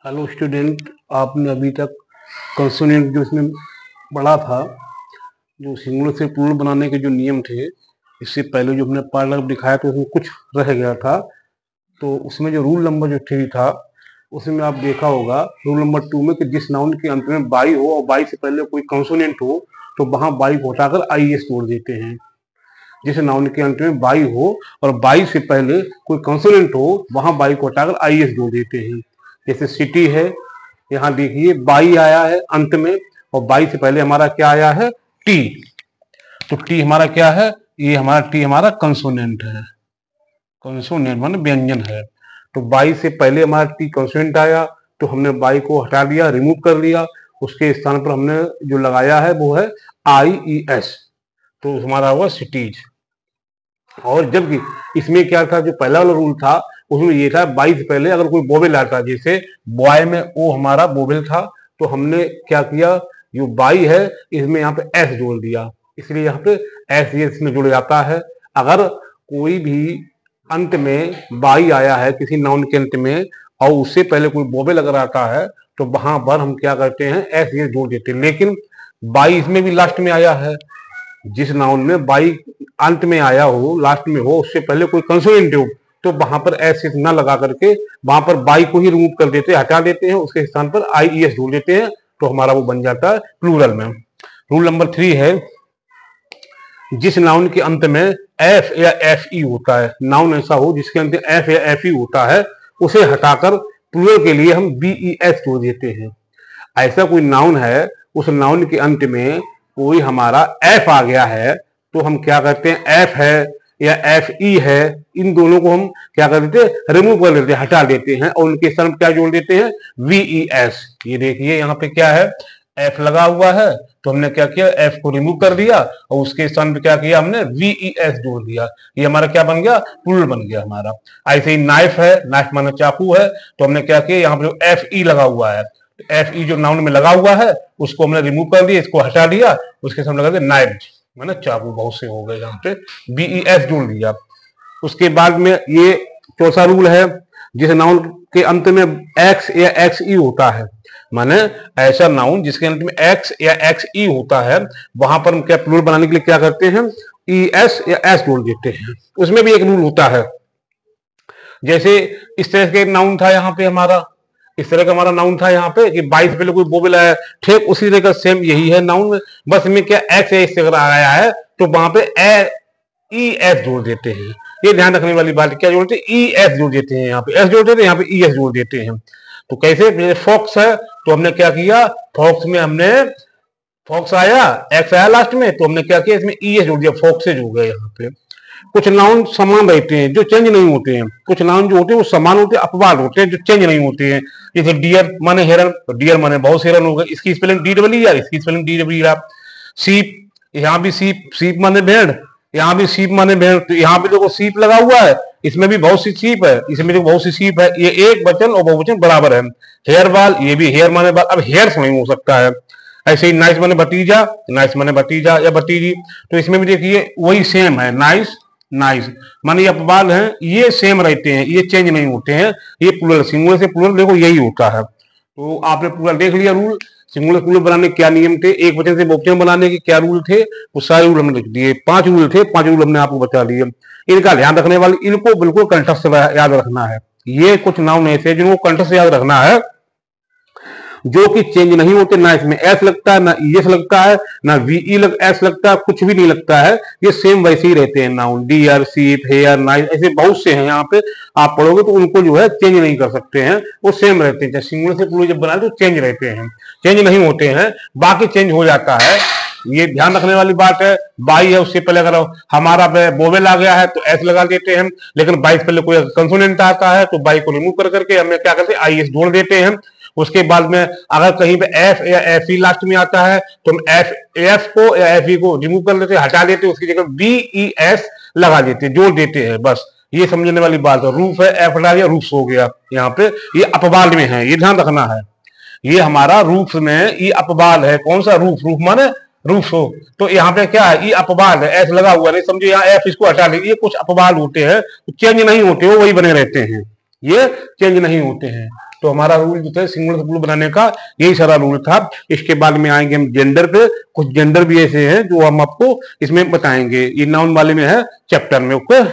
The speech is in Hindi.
हेलो स्टूडेंट, आपने अभी तक कंसोनेंट जो इसमें पढ़ा था, जो सिंगुलर से प्लूरल बनाने के जो नियम थे, इससे पहले जो हमने पैराग्राफ दिखाया तो उसमें कुछ रह गया था। तो उसमें जो रूल नंबर जो 3 था, उसमें आप देखा होगा रूल नंबर 2 में कि जिस नाउन के अंत में बाई हो और बाई से पहले कोई कंसोनेंट हो तो वहां बाई को हटाकर आई एस जोड़ देते हैं। जिस नाउन के अंत में बाई हो और बाई से पहले कोई कंसोनेंट हो वहां बाई को हटाकर आई एस जोड़ देते हैं। जैसे सिटी है, यहाँ देखिए बाई आया है अंत में और बाई से पहले हमारा क्या आया है, टी। तो टी हमारा क्या है, ये हमारा टी हमारा कंसोनेंट है। कंसोनेंट माने व्यंजन है। तो बाई से पहले हमारा टी कंसोनेंट आया तो हमने बाई को हटा दिया, रिमूव कर लिया। उसके स्थान पर हमने जो लगाया है वो है आई ई एस, तो हमारा हुआ सिटीज। और जबकि इसमें क्या था, जो पहला वाला रूल था उसमें ये था बाई से पहले अगर कोई बोवेल आता, जैसे बॉय में ओ हमारा बोवेल था, तो हमने क्या किया, जो बाई है इसमें यहाँ पे एस जोड़ दिया, इसलिए यहाँ पे एस ये इसमें जुड़ जाता है। अगर कोई भी अंत में बाई आया है किसी नाउन के अंत में और उससे पहले कोई बोवेल अगर आता है तो वहां पर हम क्या करते हैं, एस ये जोड़ देते हैं। लेकिन बाई इसमें भी लास्ट में आया है, जिस नाउन में बाई अंत में आया हो, लास्ट में हो, उससे पहले कोई कंसोनेंट हो, तो वहां पर एस न लगा करके वहां पर बाई को ही रिमूव कर देते हैं, हटा देते हैं, उसके स्थान पर आई ई एस जोड़ देते हैं, तो हमारा वो बन जाता है प्लूरल में। रूल नंबर 3 है, जिस नाउन के अंत में एफ या एफ ई होता है, नाउन ऐसा हो जिसके अंत में एफ या एफ ई होता है, उसे हटाकर प्लूरल के लिए हम बी ई एस जोड़ देते हैं। ऐसा कोई नाउन है, उस नाउन के अंत में कोई हमारा एफ आ गया है तो हम क्या करते हैं, एफ है या एफ ई है, इन दोनों को हम क्या कर देते हैं, रिमूव कर देते हैं, हटा देते हैं और उनके स्थान क्या जोड़ देते हैं, वी ई एस। ये देखिए यहाँ पे क्या है, एफ लगा हुआ है तो हमने क्या किया, एफ को रिमूव कर दिया और उसके स्थान पे क्या किया, हमने वी ई एस जोड़ दिया। ये हमारा क्या बन गया, प्लूरल बन गया हमारा। ऐसे ही नाइफ है, नाइफ माना चाकू है, तो हमने क्या किया, यहाँ पे जो एफ ई लगा हुआ है, एफ ई जो नाउन में लगा हुआ है उसको हमने रिमूव कर दिया, इसको हटा दिया, उसके सामने लगा दिया नाइफ, मैंने चाकू, बहुत से हो गए, यहाँ पे बी ई एस जोड़ दिया। उसके बाद में ये चौथा रूल है, जिस नाउन के अंत में एक्स या एक्स ई होता है, माने ऐसा नाउन जिसके अंत में एक्स या एक्स ई होता है, वहां पर हम क्या प्लूरल बनाने के लिए क्या करते हैं, ई एस या एस जोड़ देते हैं। उसमें भी एक रूल होता है, जैसे इस तरह के नाउन था यहाँ पे हमारा, इस तरह का हमारा नाउन था यहाँ पे कि 22 पहले कोई बोवेल आया, ठीक उसी तरह का सेम यही है नाउन में, बस में क्या एक्स या अगर आया है तो वहां पे ई एस जोड़ देते हैं। ये ध्यान रखने वाली बात, क्या जोड़ते हैं, ई एस जोड़ देते हैं, यहाँ पे एस जोड़ देते हैं, यहाँ पे ई एस जोड़ देते हैं। तो कैसे, जैसे फॉक्स है तो हमने क्या किया, फॉक्स में हमने फॉक्स आया, एक्स आया लास्ट में, तो हमने क्या किया, इसमें ई एस जोड़ दिया, फॉक्स से जोड़ गया। यहाँ पे कुछ नाउन समान रहते हैं जो चेंज नहीं होते हैं, कुछ नाउन जो होते हैं वो समान होते हैं, अपवाद होते हैं जो चेंज नहीं होते हैं। जैसे डियर माने हिरन, तो डियर माने बहुत से हिरन हो गए, इसकी spelling D double E R, इसकी spelling D double E R. सीप, यहाँ भी सीप, सीप माने भेड़, यहाँ भी सीप माने भेड़, तो यहाँ पे देखो सीप लगा हुआ है, इसमें भी बहुत सी सीप है, इसमें देखो बहुत सी सीप है, ये एक वचन और बहुवचन बराबर है। हेयर बाल, ये भी हेयर माने बाल, अब हेयर्स नहीं हो सकता है। ऐसे ही नाइस माने भतीजा, नाइस माने भतीजा या भतीजी, तो इसमें भी देखिए वही सेम है, नाइस नाइस, माने ये अपवाद हैं, ये सेम रहते हैं, ये चेंज नहीं होते हैं। ये प्लूरल, सिंगुलर से प्लूरल देखो यही होता है। तो आपने पूरा देख लिया रूल, सिंगुलर प्लूरल बनाने के क्या नियम थे, एक वचन से बहुवचन बनाने के क्या रूल थे, वो सारे रूल हमने लिख दिए। 5 रूल थे, 5 रूल हमने आपको बता दिए। इनका ध्यान रखने वाले, इनको बिल्कुल कंठस्थ याद रखना है। ये कुछ नाउन ऐसे जिनको कंठस्थ याद रखना है, जो कि चेंज नहीं होते, ना इसमें एस लगता है, ना एस लगता है, ना वीई एस लगता है, कुछ भी नहीं लगता है, ये सेम वैसे ही रहते हैं नाउन। डियर, सीप, हेयर, नाइस, ऐसे बहुत से हैं यहाँ पे, आप पढ़ोगे तो उनको जो है चेंज नहीं कर सकते हैं, वो सेम रहते हैं। सिंगुलर से प्लूरल जब बनाए तो चेंज रहते हैं, चेंज नहीं होते हैं, बाकी चेंज हो जाता है। ये ध्यान रखने वाली बात है। बाई है, उससे पहले अगर हमारा बोवेल आ गया है तो एस लगा देते हैं, लेकिन बाई से पहले कोई कंसोनेंट आता है तो बाई को रिमूव कर करके हमें क्या करते हैं, आई एस जोड़ देते हैं। उसके बाद में अगर कहीं पे एफ या एफ ई लास्ट में आता है तो हम एफ को या एफ ई को रिमूव कर लेते हैं, हटा देते हैं, उसकी जगह बी ई एस लगा देते हैं, जोड़ देते हैं। बस ये समझने वाली बात है। रूफ है, एफ हटा दिया, रूफ हो गया। यहाँ पे ये अपवाद में है, ये ध्यान रखना है। ये हमारा रूफ में ये अपवाद है। कौन सा रूफ, रूफ माने रूफ हो, तो यहाँ पे क्या है, ये अपवाद है, एस लगा हुआ नहीं, समझो यहाँ एफ, इसको हटा देंगे। ये कुछ अपवाद होते हैं, चेंज नहीं होते, वो वही बने रहते हैं, ये चेंज नहीं होते हैं। तो हमारा रूल जो था सिंगुलर से प्लूरल बनाने का यही सारा रूल था। इसके बाद में आएंगे हम जेंडर पे। कुछ जेंडर भी ऐसे हैं जो हम आपको इसमें बताएंगे, ये नाउन वाले में है चैप्टर में। ओके।